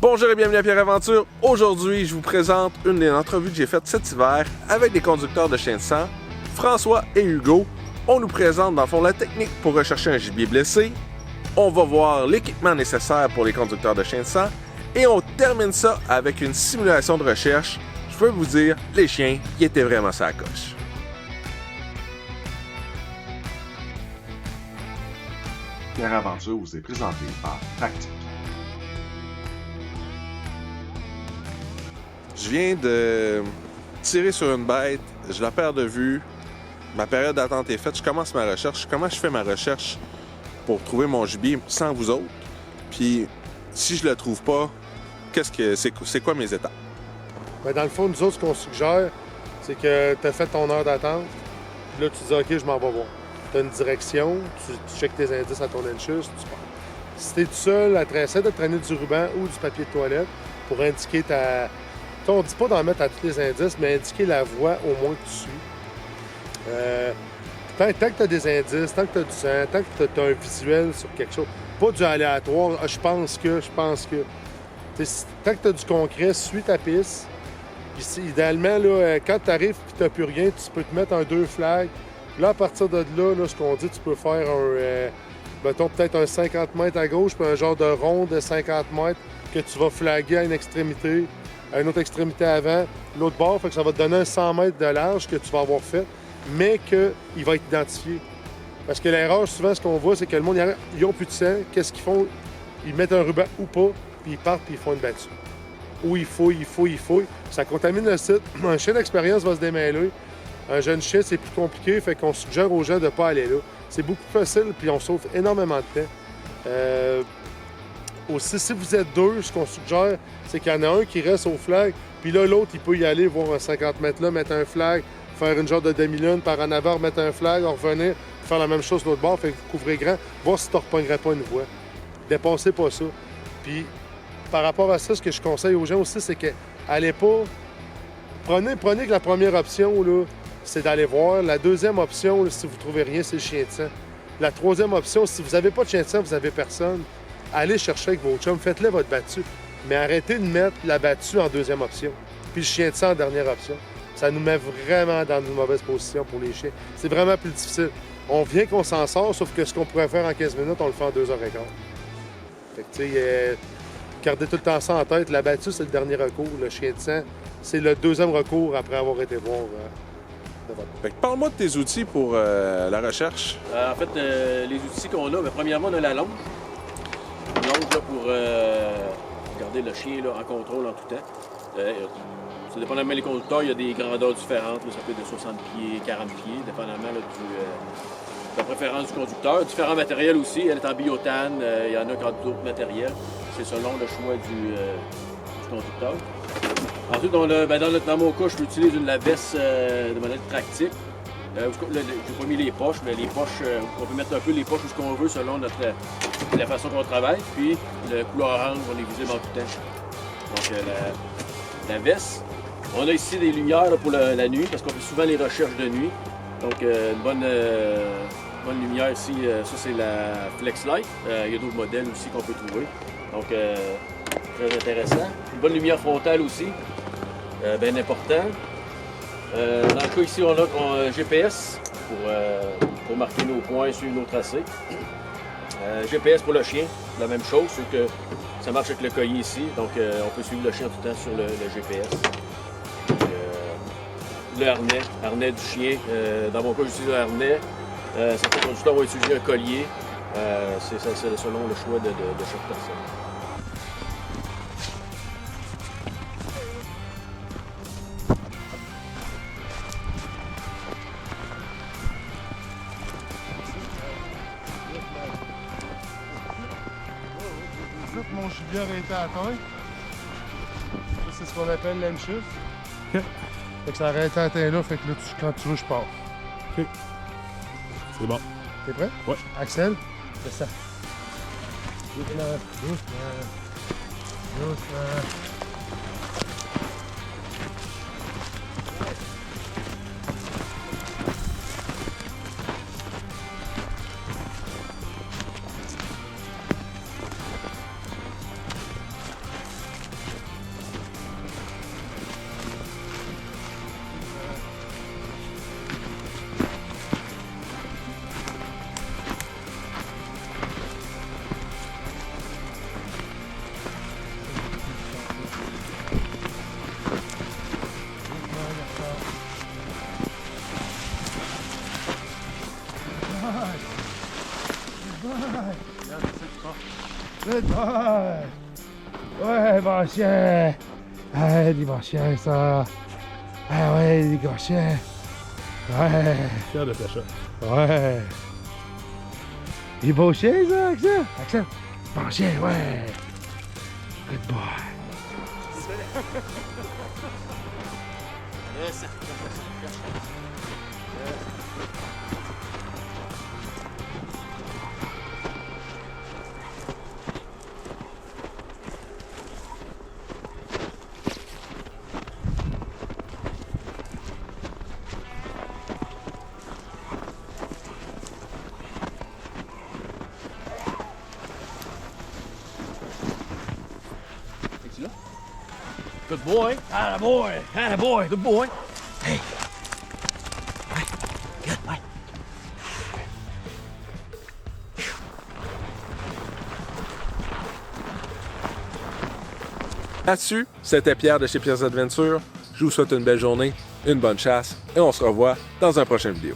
Bonjour et bienvenue à Pierre Aventure. Aujourd'hui, je vous présente une des entrevues que j'ai faites cet hiver avec des conducteurs de chiens de sang, François et Hugo. On nous présente dans le fond la technique pour rechercher un gibier blessé. On va voir l'équipement nécessaire pour les conducteurs de chiens de sang. Et on termine ça avec une simulation de recherche. Je peux vous dire, les chiens, ils étaient vraiment sur la coche. Pierre Aventure vous est présenté par Tactique. Je viens de tirer sur une bête, je la perds de vue, ma période d'attente est faite, je commence ma recherche. Comment je fais ma recherche pour trouver mon gibier sans vous autres? Puis, si je le trouve pas, c'est quoi mes étapes? Bien, dans le fond, nous autres, ce qu'on suggère, c'est que tu as fait ton heure d'attente, puis là, tu dis « OK, je m'en vais voir ». Tu as une direction, tu checkes tes indices à ton inchus, tu pars. Si tu es tout seul, essaie de traîner du ruban ou du papier de toilette pour indiquer ta... On ne dit pas d'en mettre à tous les indices, mais indiquer la voie au moins que tu suis. Tant que tu as des indices, tant que tu as du sang, tant que tu as un visuel sur quelque chose, pas du aléatoire, je pense que. Tant que tu as du concret, suis ta piste. Puis idéalement, là, quand tu arrives et tu n'as plus rien, tu peux te mettre un 2 flags. Là, à partir de là, ce qu'on dit, tu peux faire mettons peut-être un 50 mètres à gauche, puis un genre de rond de 50 mètres que tu vas flaguer à une extrémité. À une autre extrémité avant, l'autre bord, fait que ça va te donner un 100 mètres de large que tu vas avoir fait, mais qu'il va être identifié. Parce que l'erreur, souvent, ce qu'on voit, c'est que le monde, ils n'ont plus de sang. Qu'est-ce qu'ils font? Ils mettent un ruban ou pas, puis ils partent, puis ils font une battue. Ou ils fouillent. Ça contamine le site. Un chien d'expérience va se démêler. Un jeune chien, c'est plus compliqué, fait qu'on suggère aux gens de ne pas aller là. C'est beaucoup plus facile, puis on sauve énormément de temps. Aussi, si vous êtes deux, ce qu'on suggère, c'est qu'il y en a un qui reste au flag, puis là, l'autre, il peut y aller, voir un 50 mètres là, mettre un flag, faire une genre de demi-lune, par en avant, remettre un flag, revenir, faire la même chose de l'autre bord, fait que vous couvrez grand, voir si tu ne repognerais pas une voie. Dépassez pas ça. Puis, par rapport à ça, ce que je conseille aux gens aussi, c'est que allez pas... Prenez que la première option, là, c'est d'aller voir. La deuxième option, là, si vous ne trouvez rien, c'est le chien de sang. La troisième option, si vous n'avez pas de chien de sang, vous n'avez personne, allez chercher avec vos chums, faites-le votre battue. Mais arrêtez de mettre la battue en deuxième option, puis le chien de sang en dernière option. Ça nous met vraiment dans une mauvaise position pour les chiens. C'est vraiment plus difficile. On vient qu'on s'en sort, sauf que ce qu'on pourrait faire en 15 minutes, on le fait en 2h15. Fait que, tu sais, gardez tout le temps ça en tête. La battue, c'est le dernier recours. Le chien de sang, c'est le deuxième recours après avoir été voir de votre... Fait que parle-moi de tes outils pour la recherche. En fait, les outils qu'on a, premièrement, on a la longe. Une longe là, pour garder le chien là, en contrôle en tout temps. Ça dépendamment des conducteurs, il y a des grandeurs différentes. Là, ça peut être de 60 pieds, 40 pieds, dépendamment là, de la préférence du conducteur. Différents matériels aussi. Elle est en biotane, il y en a qui ont d'autres matériels. C'est selon le choix du conducteur. Ensuite, dans mon cas, je utilise une lavesse de modèle Tractique. J'ai pas mis les poches, mais les poches, on peut mettre un peu les poches où ce qu'on veut selon la façon qu'on travaille. Puis le couleur orange, on est visible en tout temps. Donc la veste. On a ici des lumières là, pour la nuit, parce qu'on fait souvent les recherches de nuit. Donc une bonne lumière ici, ça c'est la Flex Light. Il y a d'autres modèles aussi qu'on peut trouver. Donc très intéressant. Une bonne lumière frontale aussi, bien important. Dans le cas ici, on a un GPS pour marquer nos points sur nos tracés. GPS pour le chien, la même chose, sauf que ça marche avec le collier ici, donc on peut suivre le chien tout le temps sur le GPS. Le harnais du chien. Dans mon cas, j'utilise le harnais. Certains conducteurs vont utiliser un collier. C'est selon le choix de chaque personne. Mon gibier aurait été atteint. Ça, c'est ce qu'on appelle l'anchus. OK. Fait que ça aurait été atteint là, fait que là, quand tu veux, je pars. OK. C'est bon. T'es prêt? Ouais. Axel, fais ça. Doucement. Good boy! Ouais, bon chien! Ouais, des bons chiens, ça! Ah ouais, des gros chiens! Ouais! Fier de Sacha. Ouais! Des beaux chiens, ça, Axel! Axel! Bon chien, ouais! Good boy! Es-tu là? Good boy! Atta boy! Atta boy! Good boy! Hey! Ouais! Good, ouais! Là-dessus, c'était Pierre de chez Pierre's Adventure. Je vous souhaite une belle journée, une bonne chasse et on se revoit dans un prochain vidéo.